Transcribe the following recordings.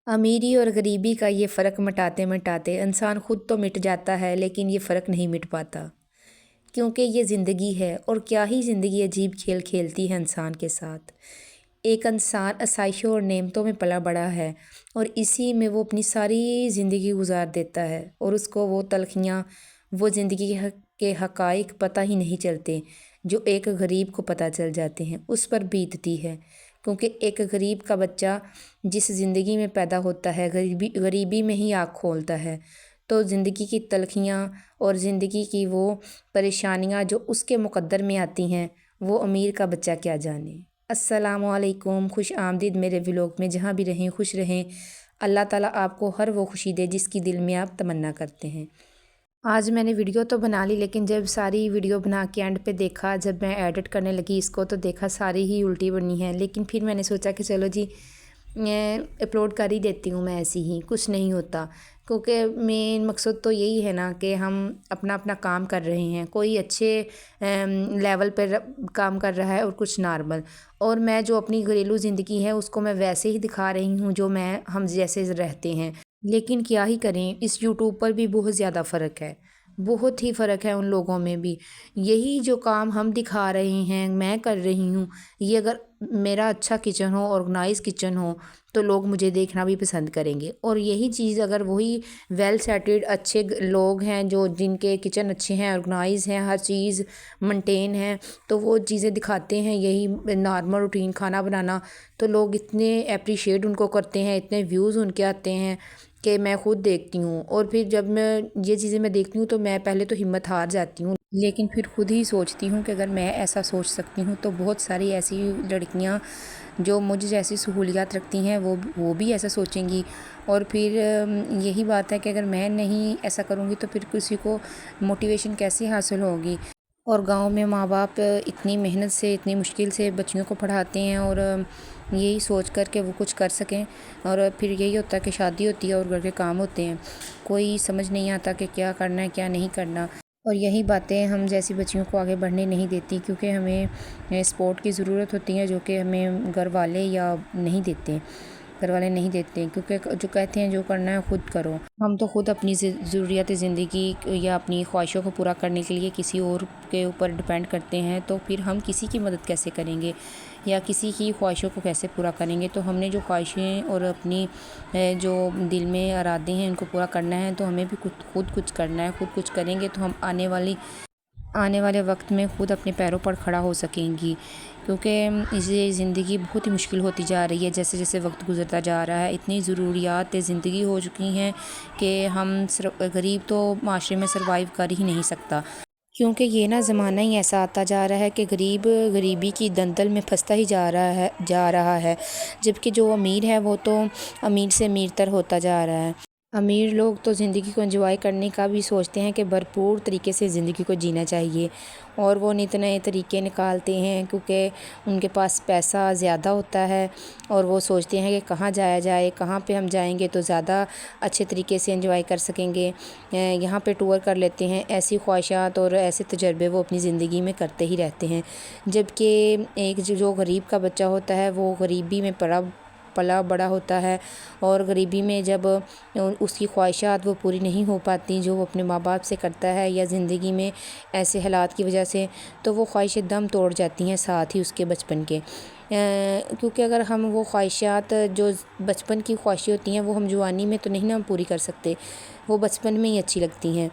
अमीरी और गरीबी का ये फ़र्क मिटाते मिटाते इंसान खुद तो मिट जाता है, लेकिन ये फ़र्क नहीं मिट पाता। क्योंकि ये ज़िंदगी है और क्या ही ज़िंदगी अजीब खेल खेलती है इंसान के साथ। एक इंसान आसाइशों और नेमतों में पला बड़ा है और इसी में वो अपनी सारी ज़िंदगी गुजार देता है और उसको वो तलखियाँ, वो ज़िंदगी के हक़ाइक़ पता ही नहीं चलते जो एक गरीब को पता चल जाते हैं, उस पर बीतती है। क्योंकि एक गरीब का बच्चा जिस ज़िंदगी में पैदा होता है, गरीबी में ही आँख खोलता है, तो ज़िंदगी की तलखियाँ और ज़िंदगी की वो परेशानियाँ जो उसके मुक़द्दर में आती हैं, वो अमीर का बच्चा क्या जाने। अस्सलामुअलैकुम, खुश आमदीद मेरे व्लॉग में। जहाँ भी रहें खुश रहें। अल्लाह ताला आपको हर वो खुशी दे जिसकी दिल में आप तमन्ना करते हैं। आज मैंने वीडियो तो बना ली, लेकिन जब सारी वीडियो बना के एंड पे देखा, जब मैं एडिट करने लगी इसको, तो देखा सारी ही उल्टी बनी है। लेकिन फिर मैंने सोचा कि चलो जी, मैं अपलोड कर ही देती हूँ, मैं ऐसी ही, कुछ नहीं होता। क्योंकि मेन मकसद तो यही है ना कि हम अपना अपना काम कर रहे हैं, कोई अच्छे लेवल पर काम कर रहा है और कुछ नॉर्मल। और मैं जो अपनी घरेलू ज़िंदगी है उसको मैं वैसे ही दिखा रही हूँ जो हम जैसे रहते हैं। लेकिन क्या ही करें, इस यूट्यूब पर भी बहुत ज़्यादा फ़र्क है, बहुत ही फ़र्क है उन लोगों में भी। यही जो काम हम दिखा रहे हैं, मैं कर रही हूँ, ये अगर मेरा अच्छा किचन हो, ऑर्गेनाइज़ किचन हो, तो लोग मुझे देखना भी पसंद करेंगे। और यही चीज़ अगर वही वेल सेटेड अच्छे लोग हैं जो जिनके किचन अच्छे हैं, ऑर्गेनाइज़ हैं, हर चीज़ मेंटेन है, तो वो चीज़ें दिखाते हैं यही नॉर्मल रूटीन खाना बनाना, तो लोग इतने अप्रिशिएट उनको करते हैं, इतने व्यूज़ उनके आते हैं कि मैं खुद देखती हूँ। और फिर जब मैं ये चीज़ें मैं देखती हूँ तो मैं पहले तो हिम्मत हार जाती हूँ, लेकिन फिर खुद ही सोचती हूँ कि अगर मैं ऐसा सोच सकती हूँ तो बहुत सारी ऐसी लड़कियाँ जो मुझ जैसी सहूलियात रखती हैं वो भी ऐसा सोचेंगी। और फिर यही बात है कि अगर मैं नहीं ऐसा करूँगी तो फिर किसी को मोटिवेशन कैसे हासिल होगी। और गांव में माँ बाप इतनी मेहनत से, इतनी मुश्किल से बच्चियों को पढ़ाते हैं और यही सोच कर के वो कुछ कर सकें। और फिर यही होता है कि शादी होती है और घर के काम होते हैं, कोई समझ नहीं आता कि क्या करना है क्या नहीं करना। और यही बातें हम जैसी बच्चियों को आगे बढ़ने नहीं देती, क्योंकि हमें सपोर्ट की ज़रूरत होती है जो कि हमें घर वाले या नहीं देते, घर वाले नहीं देते। क्योंकि जो कहते हैं जो करना है खुद करो। हम तो खुद अपनी ज़रूरियात ज़िंदगी या अपनी ख्वाहिशों को पूरा करने के लिए किसी और के ऊपर डिपेंड करते हैं, तो फिर हम किसी की मदद कैसे करेंगे या किसी की ख्वाहिशों को कैसे पूरा करेंगे। तो हमने जो ख्वाहिशें और अपनी जो दिल में इरादे हैं उनको पूरा करना है, तो हमें भी खुद कुछ करना है। खुद कुछ करेंगे तो हम आने वाले वक्त में खुद अपने पैरों पर खड़ा हो सकेंगी। क्योंकि इसे ज़िंदगी बहुत ही मुश्किल होती जा रही है, जैसे जैसे वक्त गुजरता जा रहा है। इतनी ज़रूरियात ज़िंदगी हो चुकी हैं कि हम गरीब तो माशरे में सरवाइव कर ही नहीं सकता। क्योंकि ये ना ज़माना ही ऐसा आता जा रहा है कि गरीब गरीबी की दलदल में फंसता ही जा रहा है, जबकि जो अमीर है वो तो अमीर से अमीरतर होता जा रहा है। अमीर लोग तो ज़िंदगी को एंजॉय करने का भी सोचते हैं कि भरपूर तरीके से ज़िंदगी को जीना चाहिए, और वो नित नए तरीके निकालते हैं क्योंकि उनके पास पैसा ज़्यादा होता है। और वो सोचते हैं कि कहाँ जाया जाए, कहाँ पे हम जाएंगे तो ज़्यादा अच्छे तरीके से एंजॉय कर सकेंगे, यहाँ पे टूर कर लेते हैं। ऐसी ख्वाहिशात और ऐसे तजर्बे वो अपनी ज़िंदगी में करते ही रहते हैं। जबकि एक जो गरीब का बच्चा होता है वो गरीबी में पला बड़ा होता है, और गरीबी में जब उसकी ख्वाहिशात वो पूरी नहीं हो पाती जो वो अपने माँ बाप से करता है, या ज़िंदगी में ऐसे हालात की वजह से, तो वो ख्वाहिशें दम तोड़ जाती हैं साथ ही उसके बचपन के। क्योंकि अगर हम वो ख्वाहिशात जो बचपन की ख्वाहिशें होती हैं वो हम जवानी में तो नहीं ना पूरी कर सकते, वो बचपन में ही अच्छी लगती हैं।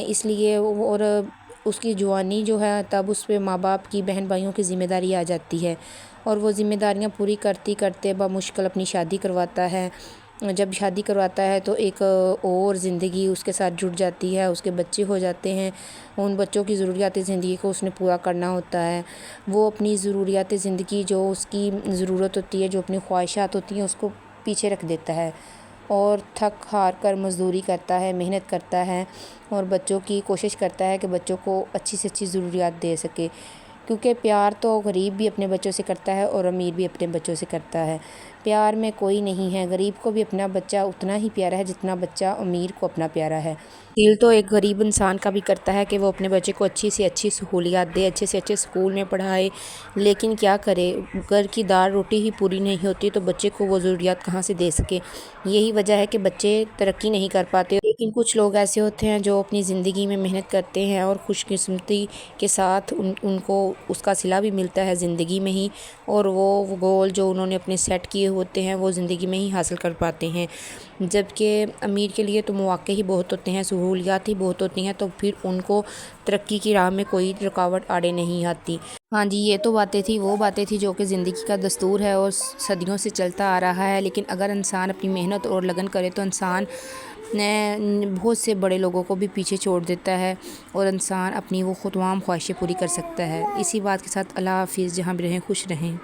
इसलिए और उसकी जवानी जो है तब उस पे माँ बाप की, बहन भाइयों की ज़िम्मेदारी आ जाती है, और वो ज़िम्मेदारियाँ पूरी करते करते बमुश्किल अपनी शादी करवाता है। जब शादी करवाता है तो एक और ज़िंदगी उसके साथ जुड़ जाती है, उसके बच्चे हो जाते हैं। उन बच्चों की ज़रूरियात ज़िंदगी को उसने पूरा करना होता है। वो अपनी ज़रूरियात ज़िंदगी जो उसकी ज़रूरत होती है, जो अपनी ख्वाहिशात होती हैं, उसको पीछे रख देता है और थक हार कर मज़दूरी करता है, मेहनत करता है, और बच्चों की कोशिश करता है कि बच्चों को अच्छी से अच्छी ज़रूरियात दे सके। क्योंकि प्यार तो गरीब भी अपने बच्चों से करता है और अमीर भी अपने बच्चों से करता है। پیار میں کوئی نہیں ہے، غریب کو بھی اپنا بچہ اتنا ہی پیارا ہے جتنا بچہ امیر کو اپنا پیارا ہے۔ دل تو ایک غریب انسان کا بھی کرتا ہے کہ وہ اپنے بچے کو اچھی سے اچھی سہولیات دے، اچھے سے اچھے اسکول میں پڑھائے، لیکن کیا کرے، گھر کی دال روٹی ہی پوری نہیں ہوتی تو بچے کو وہ ضروریات کہاں سے دے سکے۔ یہی وجہ ہے کہ بچے ترقی نہیں کر پاتے، لیکن کچھ لوگ ایسے ہوتے ہیں جو اپنی زندگی میں محنت کرتے ہیں اور خوش قسمتی کے ساتھ ان کو اس کا صلہ بھی ملتا ہے زندگی میں ہی، اور وہ گول جو انہوں نے اپنے سیٹ کیے ہوتے ہیں وہ زندگی میں ہی حاصل کر پاتے ہیں، جبکہ امیر کے لیے تو مواقع ہی بہت ہوتے ہیں، سہولیات ہی بہت ہوتی ہیں، تو پھر ان کو ترقی کی راہ میں کوئی رکاوٹ آڑے نہیں آتی۔ ہاں جی، یہ تو باتیں تھی، وہ باتیں تھی جو کہ زندگی کا دستور ہے اور صدیوں سے چلتا آ رہا ہے، لیکن اگر انسان اپنی محنت اور لگن کرے تو انسان بہت سے بڑے لوگوں کو بھی پیچھے چھوڑ دیتا ہے اور انسان اپنی وہ تمام خواہشیں پوری کر سکتا ہے۔ اسی بات کے ساتھ اللہ حافظ، جہاں بھی رہیں خوش رہیں۔